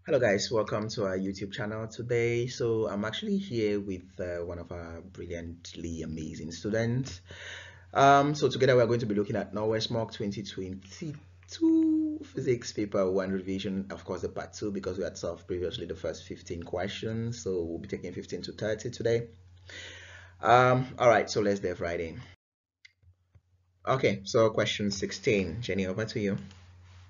Hello guys, welcome to our YouTube channel today. So I'm actually here with one of our brilliantly amazing students. So together we're going to be looking at Norwest Mock 2022 Physics Paper 1 revision, of course the part 2 because we had solved previously the first 15 questions. So we'll be taking 15 to 30 today. All right, so let's dive right in. Okay, so question 16. Jenny, over to you.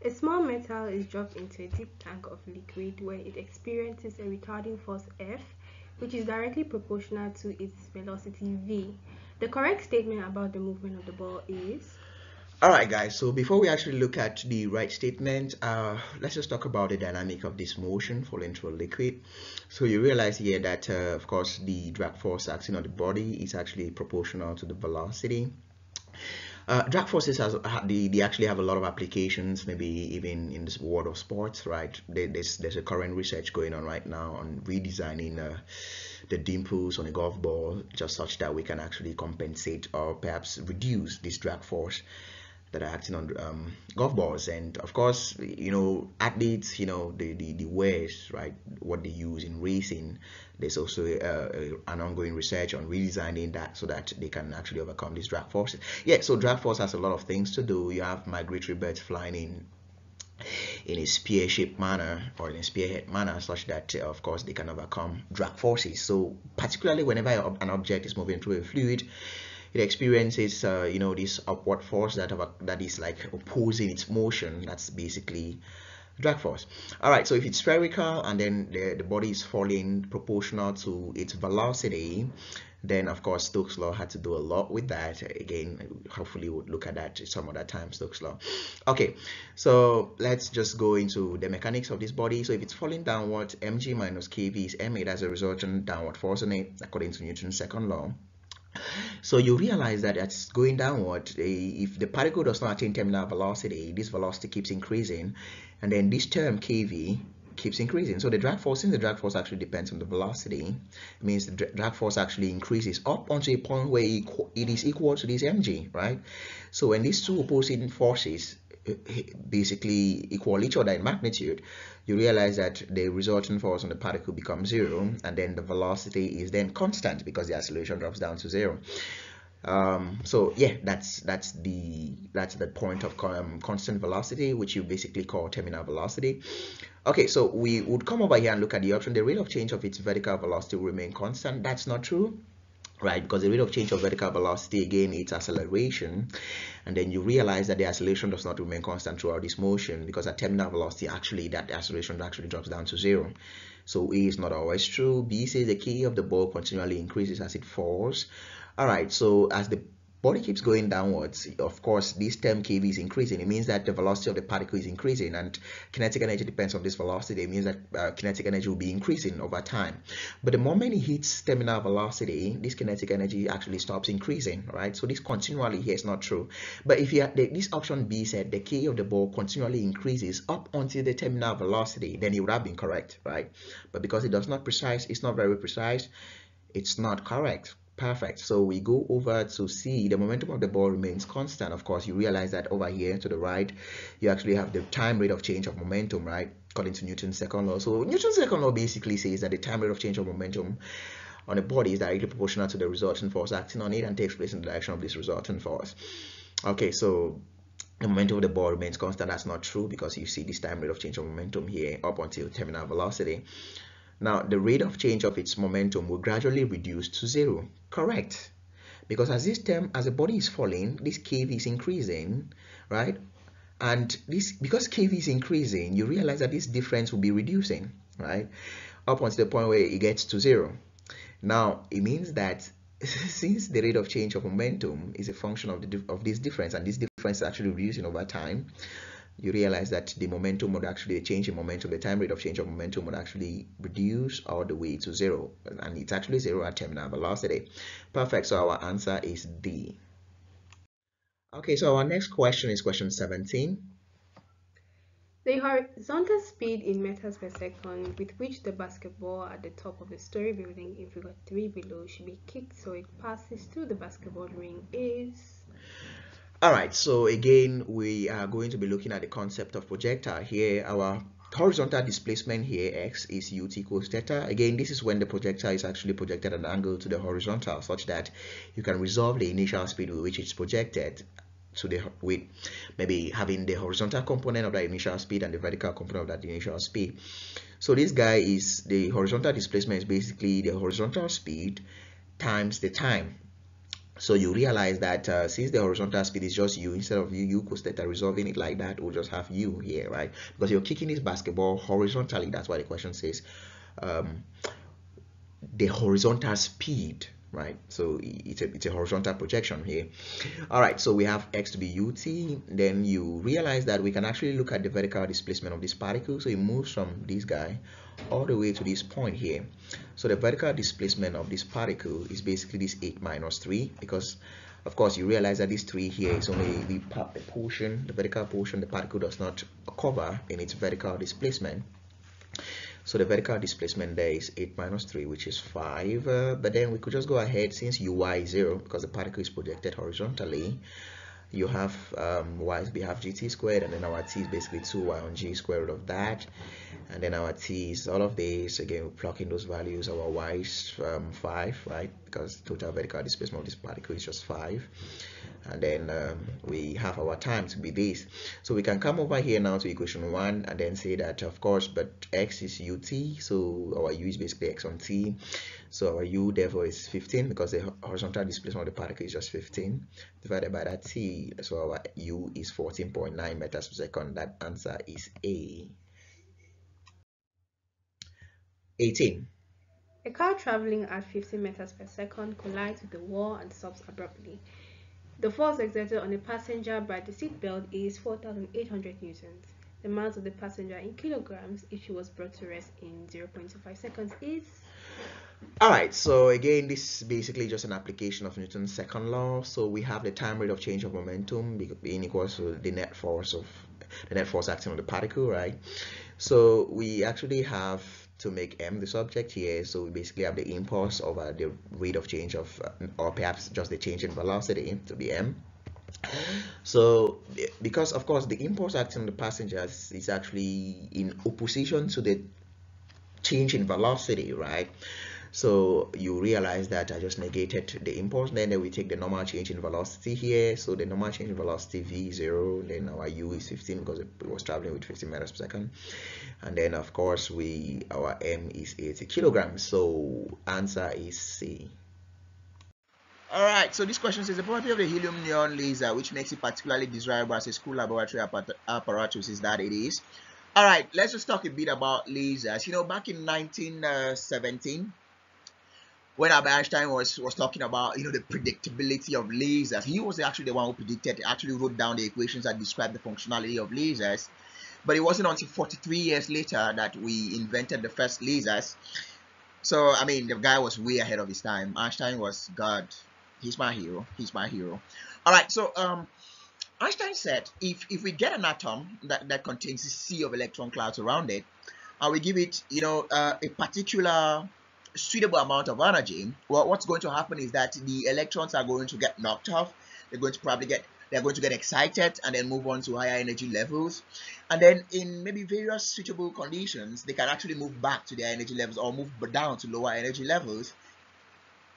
A small metal is dropped into a deep tank of liquid where it experiences a retarding force F, which is directly proportional to its velocity v. The correct statement about the movement of the ball is... All right, guys, so before we actually look at the right statement, let's just talk about the dynamic of this motion falling through a liquid. So you realize here that, of course, the drag force acting on the body is actually proportional to the velocity. Drag forces they actually have a lot of applications, maybe even in this world of sports, right? There's a current research going on right now on redesigning the dimples on a golf ball just such that we can actually compensate or perhaps reduce this drag force that are acting on golf balls. And of course, athletes, the wares, right, what they use in racing, there's also an ongoing research on redesigning that so that they can actually overcome these drag forces. Yeah, so drag force has a lot of things to do. You have migratory birds flying in a spear-shaped manner or in a spearhead manner such that of course they can overcome drag forces. So particularly whenever an object is moving through a fluid, it experiences this upward force that is like opposing its motion. That's basically drag force. All right, so if it's spherical and then the body is falling proportional to its velocity, then of course Stokes' law had to do a lot with that. Again, hopefully we'll look at that some other time, Stokes' law. Okay, so let's just go into the mechanics of this body. So if it's falling downward, mg minus kv is ma. That's a resultant downward force on it according to Newton's second law. So you realize that it's going downward. If the particle does not attain terminal velocity, this velocity keeps increasing, and then this term kv keeps increasing. So the drag force, since the drag force actually depends on the velocity, it means the drag force actually increases up onto a point where it is equal to this mg, right? So when these two opposing forces basically equal each other in magnitude, you realize that the resultant force on the particle becomes zero, and then the velocity is then constant because the acceleration drops down to zero. So yeah, that's the point of constant velocity, which you basically call terminal velocity. Okay, so we would come over here and look at the option. The rate of change of its vertical velocity will remain constant. That's not true, right? Because the rate of change of vertical velocity, again, it's acceleration, and then you realize that the acceleration does not remain constant throughout this motion, because at terminal velocity actually that acceleration actually drops down to zero. So A is not always true. B says the key of the ball continually increases as it falls. All right, so as the body keeps going downwards, of course this term kv is increasing. It means that the velocity of the particle is increasing, and kinetic energy depends on this velocity. It means that kinetic energy will be increasing over time. But the moment it hits terminal velocity, this kinetic energy actually stops increasing, right? So this continually here is not true. But if you this option B said the k of the ball continually increases up until the terminal velocity, then it would have been correct, right? But because it does not precise, it's not very precise, it's not correct. Perfect. So we go over to see the momentum of the ball remains constant. Of course, you realize that over here to the right, you actually have the time rate of change of momentum, right? According to Newton's second law. So Newton's second law basically says that the time rate of change of momentum on a body is directly proportional to the resultant force acting on it and takes place in the direction of this resultant force. Okay, so the momentum of the ball remains constant. That's not true because you see this time rate of change of momentum here up until terminal velocity. Now, the rate of change of its momentum will gradually reduce to zero. Correct. Because as the body is falling, this kv is increasing, right? And because kv is increasing, you realize that this difference will be reducing, right? Up until the point where it gets to zero. Now, it means that since the rate of change of momentum is a function of this difference, and this difference is actually reducing over time, you realize that the momentum would actually change in momentum, the time rate of change of momentum would actually reduce all the way to zero, and it's actually zero at terminal velocity. Perfect. So our answer is D. Okay, so our next question is question 17. The horizontal speed in meters per second with which the basketball at the top of the story building in figure 3 below should be kicked so it passes through the basketball ring is... All right, so again, we are going to be looking at the concept of projectile here. Our horizontal displacement here, x, is ut equals theta. Again, this is when the projectile is actually projected at an angle to the horizontal, such that you can resolve the initial speed with which it's projected to the, with maybe having the horizontal component of that initial speed and the vertical component of that initial speed. So this guy is, the horizontal displacement is basically the horizontal speed times the time. So you realize that since the horizontal speed is just u, instead of u equals theta, resolving it like that, we'll just have u here, right? Because you're kicking this basketball horizontally. That's why the question says the horizontal speed, right? So it's a horizontal projection here. All right, so we have x to be ut. Then you realize that we can actually look at the vertical displacement of this particle. So it moves from this guy all the way to this point here. So the vertical displacement of this particle is basically this 8 minus 3, because of course you realize that this 3 here is only the portion, the vertical portion the particle does not cover in its vertical displacement. So the vertical displacement there is 8 minus 3, which is 5. But then we could just go ahead, since uy is 0, because the particle is projected horizontally. You have y, we have gt squared, and then our t is basically 2y on g square root of that, and then our t is all of this. Again, we plug in those values. Our y is 5, right, because total vertical displacement of this particle is just 5, and then we have our time to be this. So we can come over here now to equation 1 and then say that, of course, but x is ut, so our u is basically x on t. So our u therefore is 15, because the horizontal displacement of the particle is just 15 divided by that t. So our u is 14.9 meters per second. That answer is A. 18. A car traveling at 50 meters per second collides with the wall and stops abruptly. The force exerted on a passenger by the seatbelt is 4,800 newtons. The mass of the passenger in kilograms, if she was brought to rest in 0.25 seconds, is... Alright, so again, this is basically just an application of Newton's second law. So we have the time rate of change of momentum being equal to the net force acting on the particle, right? So we actually have to make m the subject here. So we basically have the impulse over the rate of change of, or perhaps just the change in velocity to be m. So because of course the impulse acting on the passengers is actually in opposition to the change in velocity, right? So you realize that I just negated the impulse, then we take the normal change in velocity here. So the normal change in velocity v is 0, then our u is 15 because it was traveling with 50 meters per second, and then of course our m is 80 kilograms. So answer is C. Alright, so this question says the property of the helium neon laser which makes it particularly desirable as a school laboratory apparatus is that it is. Alright, let's just talk a bit about lasers. You know, back in 1917, when Albert Einstein was talking about, you know, the predictability of lasers, he was actually the one who predicted, actually wrote down the equations that describe the functionality of lasers. But it wasn't until 43 years later that we invented the first lasers. So, I mean, the guy was way ahead of his time. Einstein was God. He's my hero. He's my hero. All right, so Einstein said if we get an atom that contains a sea of electron clouds around it, and we give it, you know, a particular suitable amount of energy, well, what's going to happen is that the electrons are going to get knocked off. They're going to get excited and then move on to higher energy levels, and then in maybe various suitable conditions they can actually move back to their energy levels or move down to lower energy levels,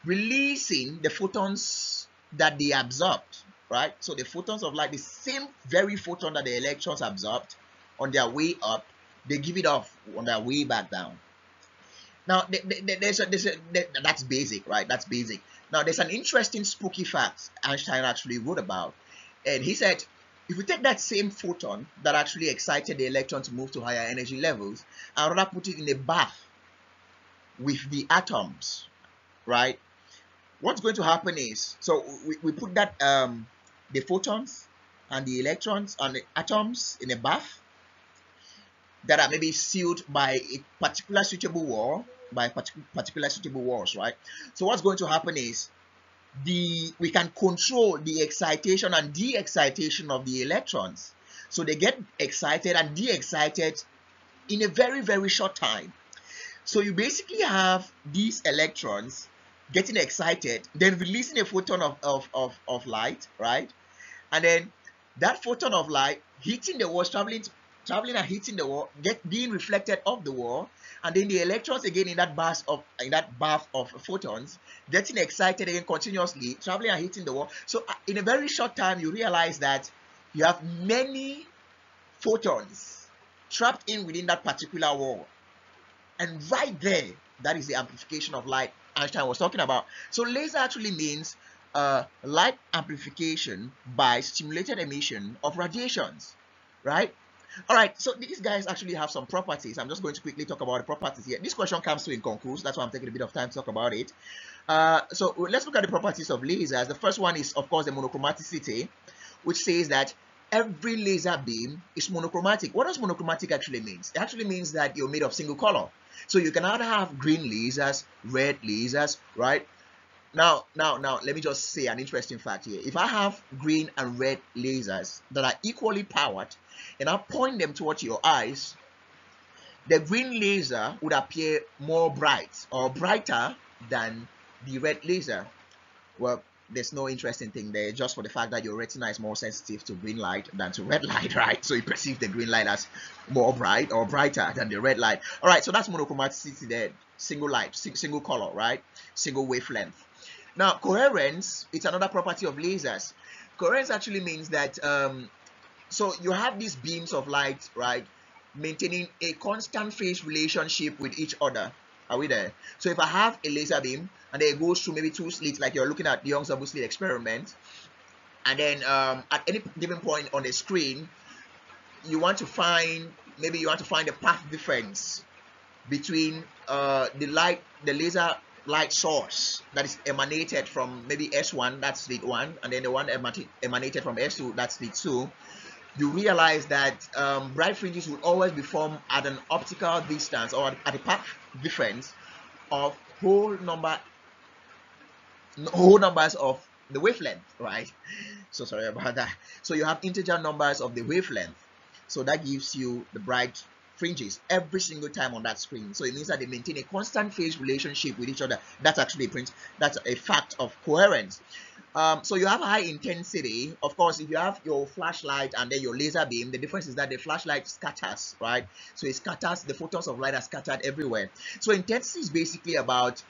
releasing the photons that they absorbed, right? So the photons of light, the same very photon that the electrons absorbed on their way up, they give it off on their way back down. Now, that's basic, right? That's basic. Now, there's an interesting spooky fact Einstein actually wrote about. And he said, if we take that same photon that actually excited the electron to move to higher energy levels, and rather put it in a bath with the atoms, right? What's going to happen is, so we put that the photons and the electrons and the atoms in a bath that are maybe sealed by a particular suitable wall, by particular suitable walls, right? So what's going to happen is we can control the excitation and de-excitation of the electrons. So they get excited and de-excited in a very, very short time. So you basically have these electrons getting excited, then releasing a photon of light, right? And then that photon of light hitting the walls, traveling traveling and hitting the wall, being reflected off the wall, and then the electrons again in that bath of photons getting excited again continuously, traveling and hitting the wall. So in a very short time, you realize that you have many photons trapped in within that particular wall, and right there, that is the amplification of light Einstein was talking about. So laser actually means light amplification by stimulated emission of radiations, right? All right, so these guys actually have some properties. I'm just going to quickly talk about the properties here. This question comes to in concourse, that's why I'm taking a bit of time to talk about it. So let's look at the properties of lasers. The first one is, of course, the monochromaticity, which says that every laser beam is monochromatic. What does monochromatic actually mean? It actually means that you're made of single color. So you can either have green lasers, red lasers, right? Now, let me just say an interesting fact here. If I have green and red lasers that are equally powered, and I point them towards your eyes, the green laser would appear more bright or brighter than the red laser. Well, there's no interesting thing there, just for the fact that your retina is more sensitive to green light than to red light, right? So you perceive the green light as more bright or brighter than the red light. All right, so that's monochromaticity there, single light, single color, right? Single wavelength. Now, coherence, it's another property of lasers. Coherence actually means that, so you have these beams of light, right, maintaining a constant phase relationship with each other. Are we there? So if I have a laser beam and then it goes through maybe two slits, like you're looking at the Young's double slit experiment, and then at any given point on the screen, you want to find the path difference between the laser light source that is emanated from maybe S1, that's slit 1, and then the one emanated from S2, that's slit 2. You realize that bright fringes will always be formed at an optical distance or at a path difference of whole numbers of the wavelength, right? So sorry about that. So you have integer numbers of the wavelength. So that gives you the bright fringes every single time on that screen. So it means that they maintain a constant phase relationship with each other. That's actually that's a fact of coherence. So you have high intensity. Of course, if you have your flashlight and then your laser beam, the difference is that the flashlight scatters, right? So it scatters, the photons of light are scattered everywhere. So intensity is basically about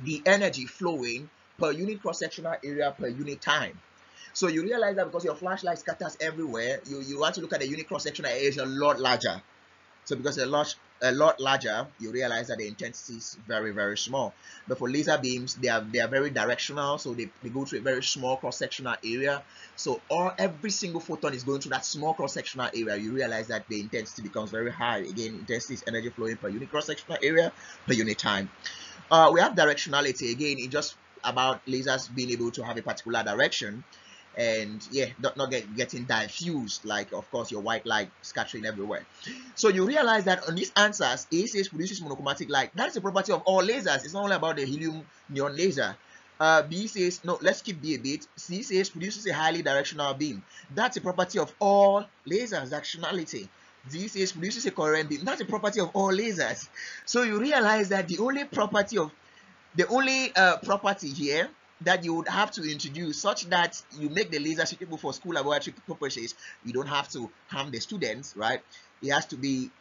the energy flowing per unit cross-sectional area per unit time. So you realize that because your flashlight scatters everywhere, you want to look at the unit cross-sectional area is a lot larger. So because a lot larger, you realize that the intensity is very, very small. But for laser beams, they are very directional, so they go to a very small cross-sectional area. So every single photon is going to that small cross-sectional area. You realize that the intensity becomes very high. Again, intensity is energy flowing per unit cross-sectional area per unit time. We have directionality. Again, it's just about lasers being able to have a particular direction. And yeah, not getting diffused, like of course your white light scattering everywhere. So you realize that on these answers, A says produces monochromatic light. That is a property of all lasers. It's not only about the helium neon laser. B says, no, let's keep B a bit. C says produces a highly directional beam. That's a property of all lasers, directionality. D says produces a coherent beam. That's a property of all lasers. So you realize that the only property here that you would have to introduce such that you make the laser suitable for school laboratory purposes, you don't have to harm the students, right? It has to be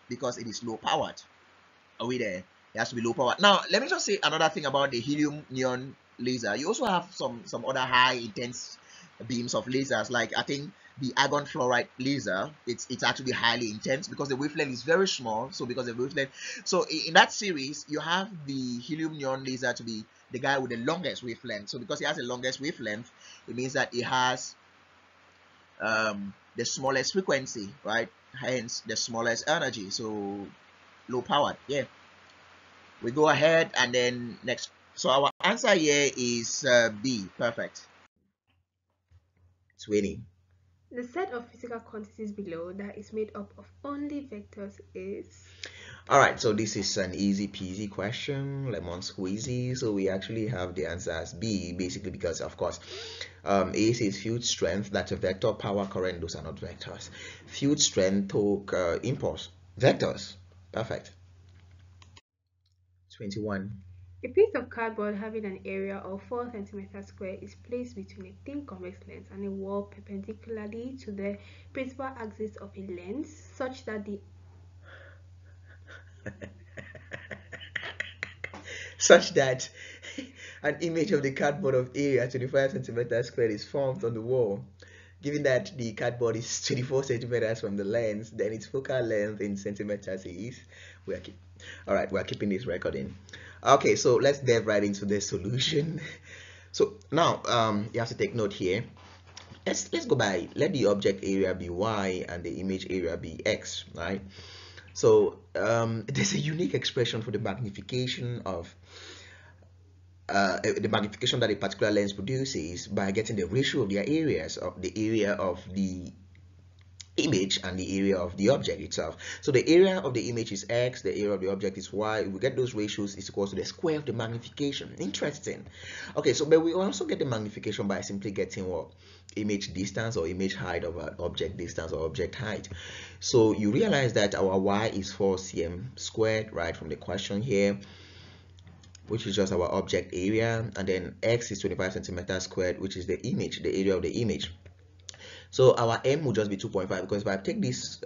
because it is low powered. Are we there? It has to be low powered. Now, let me just say another thing about the helium neon laser. You also have some other high intense beams of lasers, like I think the argon fluoride laser. It's actually highly intense because the wavelength is very small. So because the wavelength, so in that series, you have the helium neon laser to be the guy with the longest wavelength. So because he has the longest wavelength, it means that he has the smallest frequency, right? Hence the smallest energy. So low powered. Yeah. We go ahead and then next. So our answer here is B. Perfect. 20. The set of physical quantities below that is made up of only vectors is... All right, so this is an easy peasy question, lemon squeezy. So we actually have the answer as B, basically because of course A says field strength, that's a vector, power, current, those are not vectors. Field strength, torque, impulse, vectors. Perfect. 21. A piece of cardboard having an area of 4 centimeters square is placed between a thin convex lens and a wall perpendicularly to the principal axis of a lens, such that the such that an image of the cardboard of area 25 centimeters squared is formed on the wall. Given that the cardboard is 24 centimeters from the lens, then its focal length in centimeters is, we're keeping this recording. Okay, so let's dive right into the solution. So now you have to take note here. Let's go by, let the object area be y and the image area be x, right? So there's a unique expression for the magnification of that a particular lens produces by getting the ratio of their areas of the area of the image and the area of the object itself. So the area of the image is x, the area of the object is y. We get those ratios is equal to the square of the magnification. Interesting. Okay, so but we also get the magnification by simply getting what? Image distance or image height over object distance or object height. So you realize that our y is 4 cm squared, right, from the question here, which is just our object area, and then x is 25 centimeters squared, which is the image, the area of the image. So our m will just be 2.5, because if I take this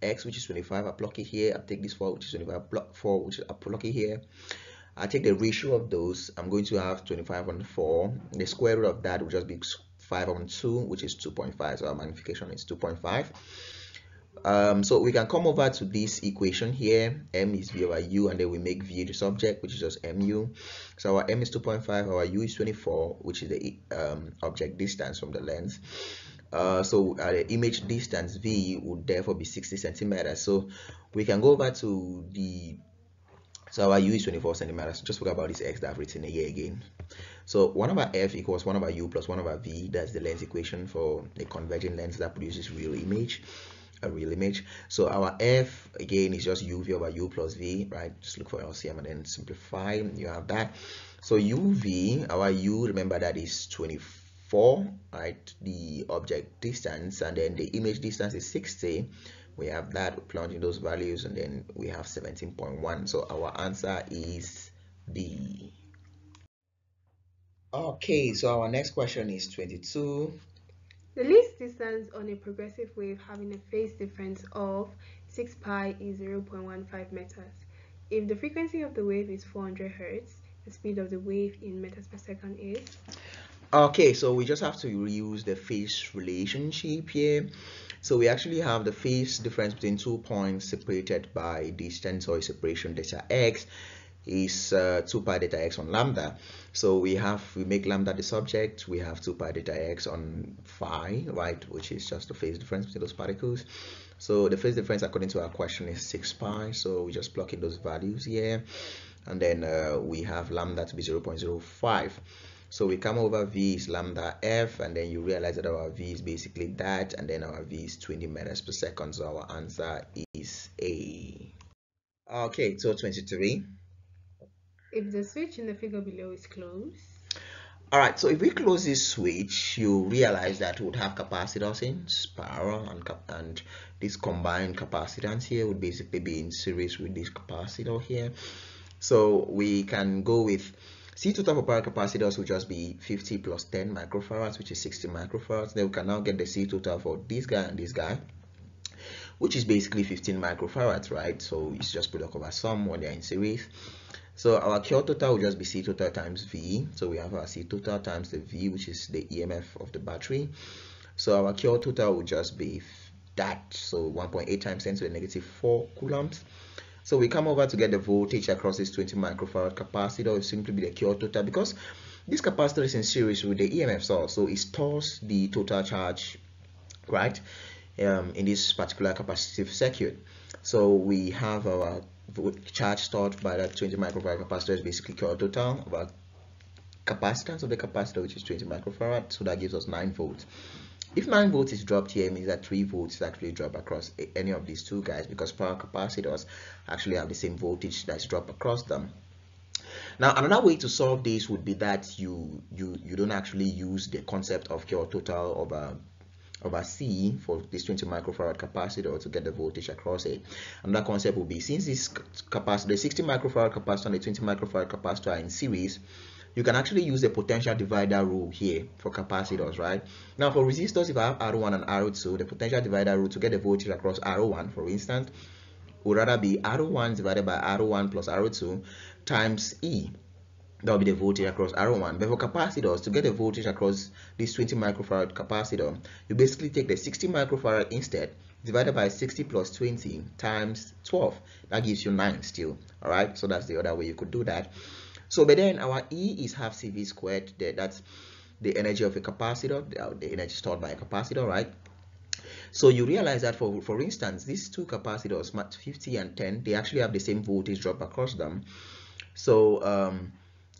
x, which is 25, I plug it here. I take this 4, which is 25, 4, which is I plug it here. I take the ratio of those. I'm going to have 25 on 4. The square root of that will just be 5 on 2, which is 2.5. So our magnification is 2.5. So we can come over to this equation here. M is v over u, and then we make v the subject, which is just mu. So our m is 2.5, our u is 24, which is the object distance from the lens. So the image distance v would therefore be 60 centimeters. So we can go over to the, so our u is 24 centimeters. Just forget about this x that I've written here again. So 1 over f equals 1 over u plus 1 over v. That's the lens equation for a converging lens that produces real image. A real image. So our f again is just uv over u plus v, right? Just look for LCM and then simplify. You have that. So uv, our u, remember that is 24, right? The object distance, and then the image distance is 60. We have that, plunging those values, and then we have 17.1. So our answer is B. Okay, so our next question is 22. The least distance on a progressive wave having a phase difference of 6 pi is 0.15 meters. If the frequency of the wave is 400 hertz, the speed of the wave in meters per second is? Okay, so we just have to reuse the phase relationship here. So we actually have the phase difference between 2 points separated by distance, or separation delta x, is 2 pi delta x on lambda. So we make lambda the subject, we have 2 pi delta x on phi, right, which is just the phase difference between those particles. So the phase difference according to our question is 6 pi, so we just plug in those values here, and then we have lambda to be 0.05. So we come over v is lambda f, and then you realize that our v is basically that, and then our v is 20 meters per second. So our answer is A. Okay, so 23. If the switch in the figure below is closed. Alright, so if we close this switch, you realize that we would have capacitors in spiral, and this combined capacitance here would basically be in series with this capacitor here. So we can go with C total for power capacitors will just be 50 plus 10 microfarads, which is 60 microfarads. Then we can now get the C total for this guy and this guy, which is basically 15 microfarads, right? So it's just product over sum when they're in series. So our Q total will just be C total times V. So we have our C total times the V, which is the EMF of the battery. So our Q total will just be that. So 1.8 times 10 to the negative 4 coulombs. So we come over to get the voltage across this 20 microfarad capacitor. It will simply be the Q total, because this capacitor is in series with the EMF source. So it stores the total charge, right, in this particular capacitive circuit. So we have our charge stored by that 20 microfarad capacitor is basically Q total of our capacitance of the capacitor, which is 20 microfarad. So that gives us 9 volts. If 9 volts is dropped here, it means that 3 volts is actually dropped across any of these two guys, because power capacitors actually have the same voltage that's dropped across them. Now, another way to solve this would be that you don't actually use the concept of Q total over over C for this 20 microfarad capacitor to get the voltage across it. Another concept will be, since this capacitor, the 60 microfarad capacitor and the 20 microfarad capacitor are in series, you can actually use the potential divider rule here for capacitors, right? Now for resistors, if I have R1 and R2, the potential divider rule to get the voltage across R1, for instance, would rather be R1 divided by R1 plus R2 times E. That will be the voltage across R1. But for capacitors, to get the voltage across this 20 microfarad capacitor, you basically take the 60 microfarad instead, divided by 60 plus 20 times 12. That gives you 9 still. All right, so that's the other way you could do that. So, but then our E is half CV squared. That's the energy of a capacitor, the energy stored by a capacitor, right? So you realize that for instance, these two capacitors, 50 and 10, they actually have the same voltage drop across them. So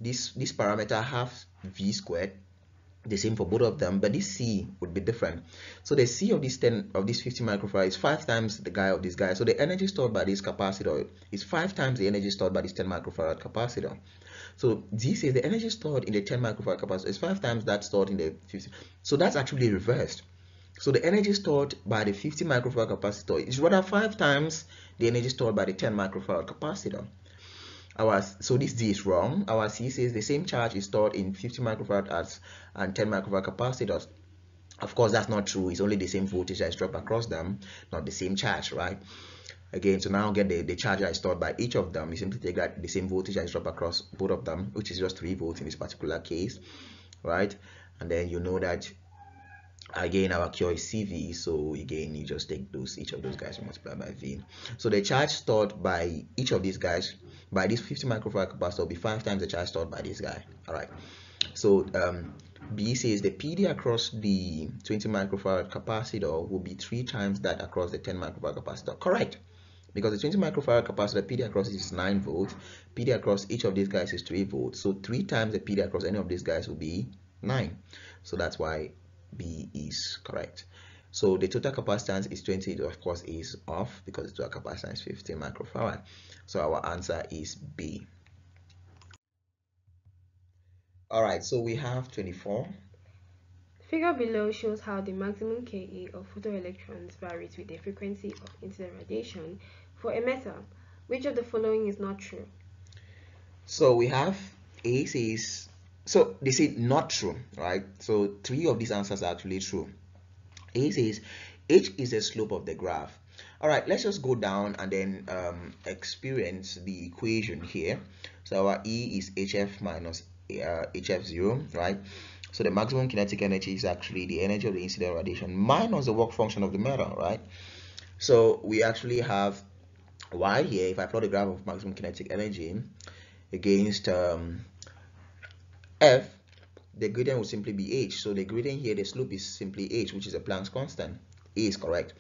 this parameter half V squared, the same for both of them, but this C would be different. So the C of this 10 of this 50 microfarad is 5 times the guy of this guy. So the energy stored by this capacitor is 5 times the energy stored by this 10 microfarad capacitor. So this is the energy stored in the 10 microfarad capacitor is 5 times that stored in the 50. So that's actually reversed. So the energy stored by the 50 microfarad capacitor is rather 5 times the energy stored by the 10 microfarad capacitor. So this D is wrong. Our C says the same charge is stored in 50 microfarad and 10 microfarad capacitors. Of course, that's not true. It's only the same voltage that is dropped across them, not the same charge, right? Again, to now get the charge that is stored by each of them, you simply take that the same voltage that is dropped across both of them, which is just 3 volts in this particular case, right? And then you know that again our Q is CV, so again you just take each of those guys and multiply by V. So the charge stored by each of these guys by this 50 microfarad capacitor will be 5 times the charge stored by this guy. All right, so B says the PD across the 20 microfarad capacitor will be 3 times that across the 10 microfarad capacitor. Correct, because the 20 microfarad capacitor PD across is 9 volts, PD across each of these guys is 3 volts, so 3 times the PD across any of these guys will be 9. So that's why B is correct. So the total capacitance is 20, of course is off because the total capacitance is 50 microfarad. So our answer is B. All right, so we have 24. Figure below shows how the maximum Ke of photoelectrons varies with the frequency of incident radiation for a metal. Which of the following is not true? So we have A says, so they say not true, right? So 3 of these answers are actually true. A says H is the slope of the graph. All right, let's just go down and then experience the equation here. So our E is HF minus HF0, right? So the maximum kinetic energy is actually the energy of the incident radiation minus the work function of the metal, right? So we actually have Y here. If I plot the graph of maximum kinetic energy against F, the gradient will simply be H. So the gradient here, the slope is simply H, which is a Planck's constant. A is correct.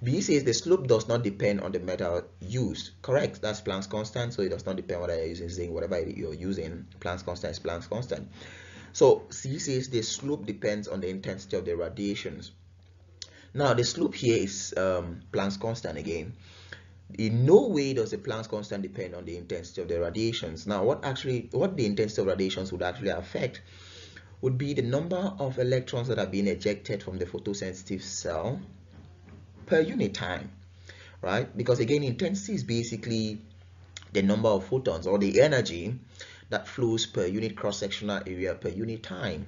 B says the slope does not depend on the metal used. Correct, that's Planck's constant, so it does not depend on whether you're using zinc, whatever you're using. Planck's constant is Planck's constant. So C says the slope depends on the intensity of the radiations. Now the slope here is Planck's constant again. In no way does the Planck's constant depend on the intensity of the radiations. Now what the intensity of radiations would actually affect would be the number of electrons that are being ejected from the photosensitive cell per unit time, right? Because again, intensity is basically the number of photons or the energy that flows per unit cross-sectional area per unit time.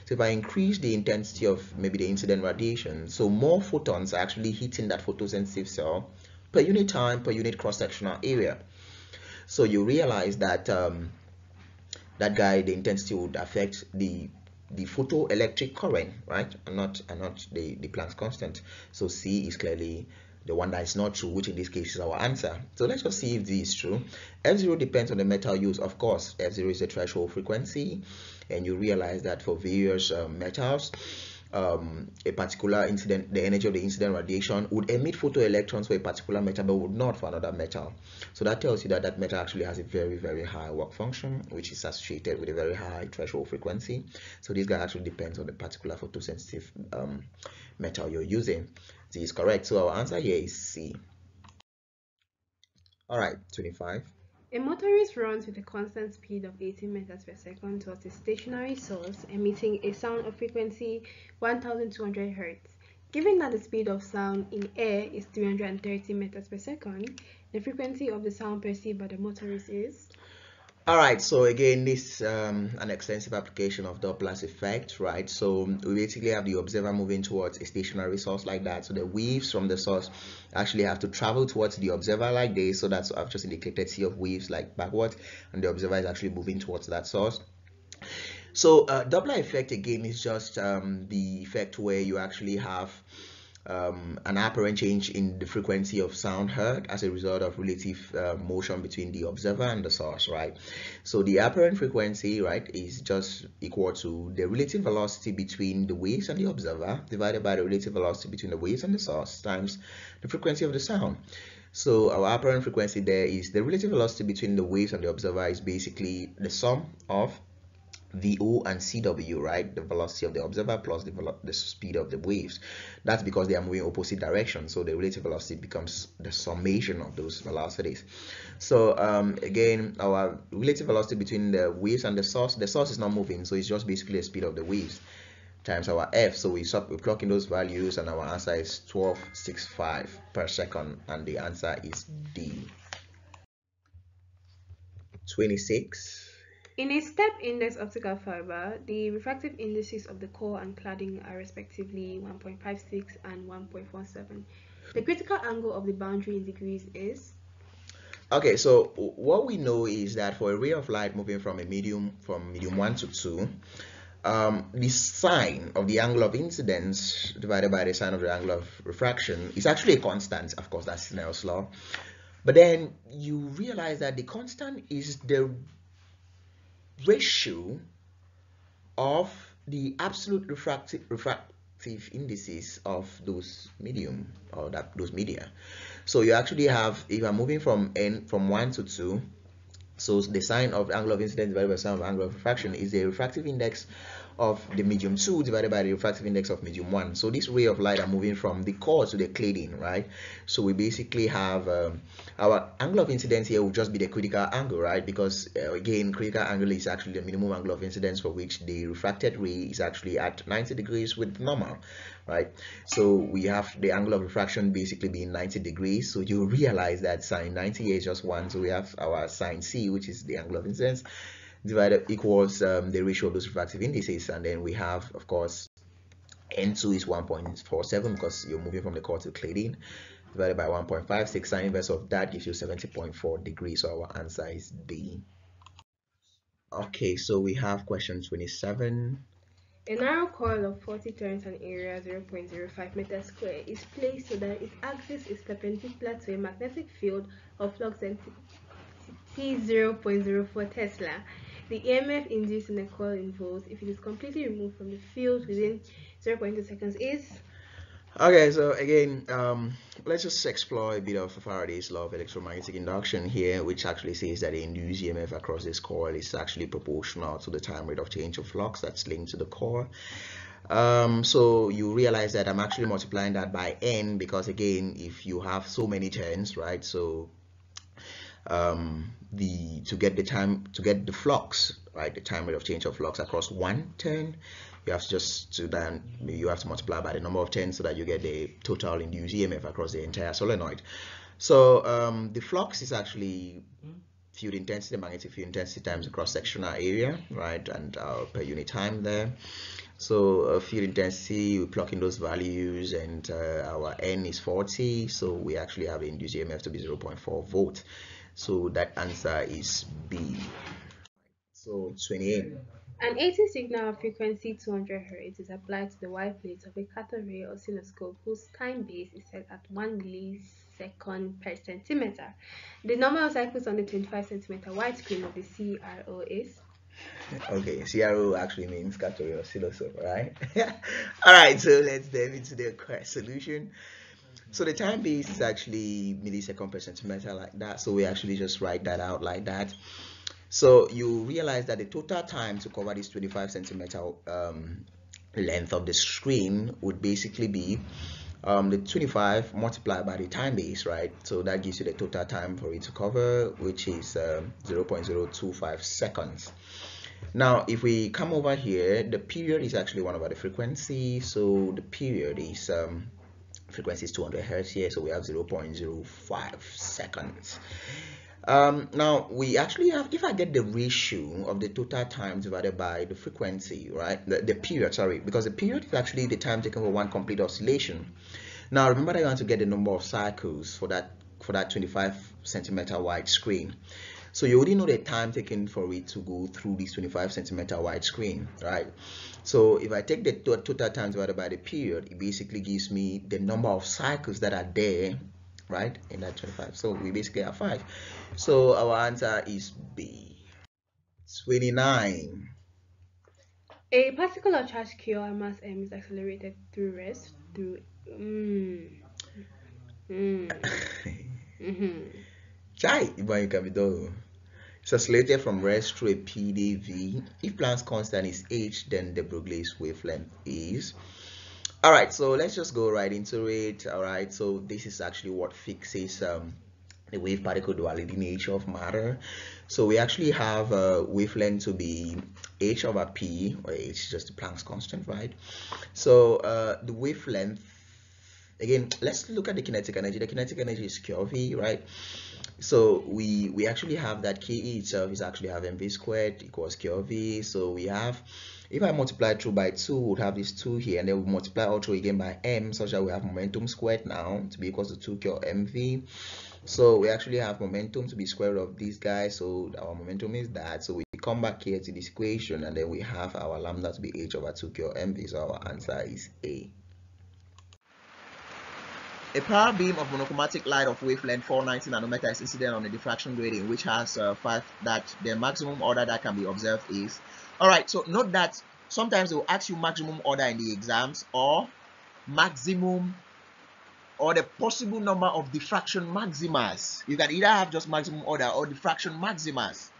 So if I increase the intensity of maybe the incident radiation, so more photons are actually hitting that photosensitive cell per unit time per unit cross-sectional area. So you realize that the intensity would affect the photoelectric current, right, and not the Planck's constant. So C is clearly the one that is not true, which in this case is our answer. So let's just see if this is true. F0 depends on the metal used. Of course, F0 is the threshold frequency, and you realize that for various metals, a particular the energy of the incident radiation would emit photoelectrons for a particular metal but would not for another metal. So that tells you that that metal actually has a very, very high work function, which is associated with a very high threshold frequency. So this guy actually depends on the particular photosensitive metal you're using. C is correct. So our answer here is C. All right, 25. A motorist runs with a constant speed of 80 meters per second towards a stationary source emitting a sound of frequency 1200 Hz. Given that the speed of sound in air is 330 meters per second, the frequency of the sound perceived by the motorist is. All right, so again, this an extensive application of Doppler's effect, right? So we basically have the observer moving towards a stationary source like that. So the waves from the source actually have to travel towards the observer like this. So that's I've just indicated sea of waves like backwards, and the observer is actually moving towards that source. So Doppler effect again is just the effect where you actually have an apparent change in the frequency of sound heard as a result of relative motion between the observer and the source, right? So the apparent frequency, right, is just equal to the relative velocity between the waves and the observer divided by the relative velocity between the waves and the source times the frequency of the sound. So our apparent frequency there is the relative velocity between the waves and the observer is basically the sum of VO and CW, right? The velocity of the observer plus the speed of the waves. That's because they are moving opposite directions. So the relative velocity becomes the summation of those velocities. So again, our relative velocity between the waves and the source is not moving. So it's just basically the speed of the waves times our F. So we plug in those values and our answer is 1265 per second. And the answer is D. 26. In a step-index optical fiber, the refractive indices of the core and cladding are respectively 1.56 and 1.47. The critical angle of the boundary in degrees is. Okay, so what we know is that for a ray of light moving from medium 1 to 2, the sine of the angle of incidence divided by the sine of the angle of refraction is actually a constant. Of course, that's Snell's law. But then you realize that the constant is the ratio of the absolute refractive indices of those medium or those media. So you actually have, if I'm moving from 1 to 2, so the sine of angle of incidence divided by the sine of angle of refraction is the refractive index of the medium 2 divided by the refractive index of medium 1. So this ray of light are moving from the core to the cladding, right? So we basically have our angle of incidence here will just be the critical angle, right? Because again, critical angle is actually the minimum angle of incidence for which the refracted ray is actually at 90 degrees with normal, right? So we have the angle of refraction basically being 90 degrees. So you realize that sine 90 here is just 1. So we have our sine C, which is the angle of incidence, divided equals the ratio of those refractive indices, and then we have, of course, N2 is 1.47 because you're moving from the core to cladding, divided by 1.56. Sine inverse of that gives you 70.4 degrees. So our answer is D. Okay, so we have question 27. A narrow coil of 40 turns and area 0.05 meters square is placed so that its axis is perpendicular to a magnetic field of flux density 0.04 Tesla. The EMF induced in the coil in volts, if it is completely removed from the field within 0.2 seconds, is. Okay, so again, let's just explore a bit of Faraday's law of electromagnetic induction here, which actually says that the induced EMF across this coil is actually proportional to the time rate of change of flux that's linked to the core. So you realize that I'm actually multiplying that by n because again, if you have so many turns, right? So to get the flux, right, the time rate of change of flux across one turn, you have to multiply by the number of turns so that you get the total induced EMF across the entire solenoid. So the flux is actually field intensity, magnetic field intensity times the cross-sectional area, right, and per unit time there. So field intensity, we plug in those values, and our N is 40, so we actually have the induced EMF to be 0.4 volt. So that answer is B. So 28. An AC signal of frequency 200 Hz is applied to the Y plate of a cathode ray oscilloscope whose time base is set at 1 millisecond per centimeter. The number of cycles on the 25 centimeter widescreen of the CRO is. Okay, CRO actually means cathode ray oscilloscope, right? All right, so let's dive into the solution. So the time base is actually millisecond per centimeter like that. So we actually just write that out like that. So you realize that the total time to cover this 25 centimeter length of the screen would basically be the 25 multiplied by the time base, right? So that gives you the total time for it to cover, which is 0.025 seconds. Now if we come over here, the period is actually 1 over the frequency, so the period is frequency is 200 hertz here, so we have 0.05 seconds. Now we actually have, if I get the ratio of the total time divided by the frequency, right, the period, sorry, because the period is actually the time taken for one complete oscillation. Now remember that you want to get the number of cycles for that 25 centimeter wide screen. So you already know the time taken for it to go through this 25 centimeter wide screen, right? So if I take the total time divided by the period, it basically gives me the number of cycles that are there, right, in that 25. So we basically have 5. So our answer is B. 29. A particular charge Q or mass M is accelerated through rest through Chai, you can be done. It's accelerated from rest through a PdV. If Planck's constant is h, then de Broglie's wavelength is. All right, so let's just go right into it. All right, so this is actually what fixes the wave particle duality nature of matter. So we actually have a wavelength to be h over p, or h is just the Planck's constant, right? So the wavelength, again, let's look at the kinetic energy. The kinetic energy is QV, right? So we actually have that Ke itself is actually have mv squared equals QV. So we have, if I multiply through by 2, we'll have this 2 here, and then we multiply all through again by m, such that we have momentum squared now to be equals to 2 Q mv. So we actually have momentum to be square root of this guy, so our momentum is that. So we come back here to this equation, and then we have our lambda to be h over 2 Q mv. So our answer is A. A power beam of monochromatic light of wavelength 490 nanometer is incident on a diffraction grating, which has 5, that the maximum order that can be observed is. Alright, so note that sometimes they will ask you maximum order in the exams, or maximum, or the possible number of diffraction maximas. You can either have just maximum order or diffraction maximas.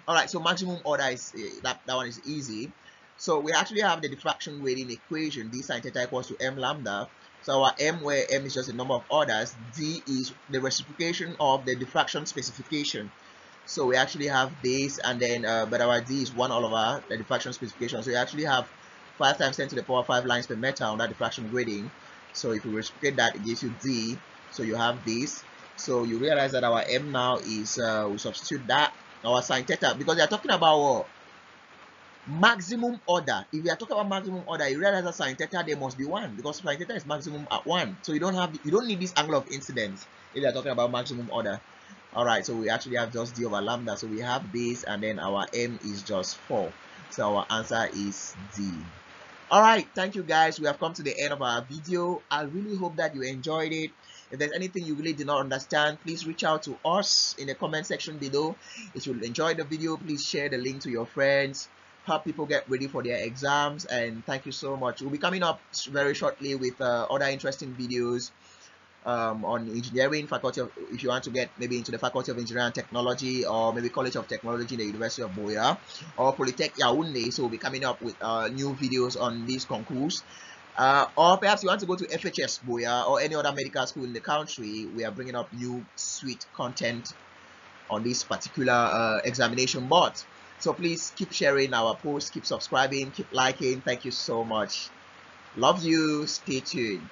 Alright, so maximum order is that one is easy. So we actually have the diffraction grating equation, d sine theta equals to m lambda. So our m, where m is just the number of orders, d is the reciprocation of the diffraction specification. So we actually have this, and then but our d is 1 all over the diffraction specification. So we actually have 5 times 10 to the power 5 lines per meter on that diffraction grating. So if we reciprocate that, it gives you d. So you have this. So you realize that our m now is we substitute that, our sine theta, because they are talking about what? Maximum order. If we are talking about maximum order, you realize that sine theta there must be 1, because sine theta is maximum at 1. So you don't need this angle of incidence if you are talking about maximum order. All right, so we actually have just d over lambda. So we have this, and then our m is just 4. So our answer is D. All right, thank you guys. We have come to the end of our video. I really hope that you enjoyed it. If there's anything you really did not understand, please reach out to us in the comment section below. If you enjoyed the video, please share the link to your friends. Help people get ready for their exams, and thank you so much. We'll be coming up very shortly with other interesting videos on engineering faculty of, if you want to get maybe into the faculty of engineering and technology, or maybe college of technology in the University of Boya, or Polytech Yaoundé. So we'll be coming up with new videos on these concours, or perhaps you want to go to FHS Boya or any other medical school in the country. We are bringing up new sweet content on this particular examination board. So please keep sharing our posts, keep subscribing, keep liking. Thank you so much. Love you. Stay tuned.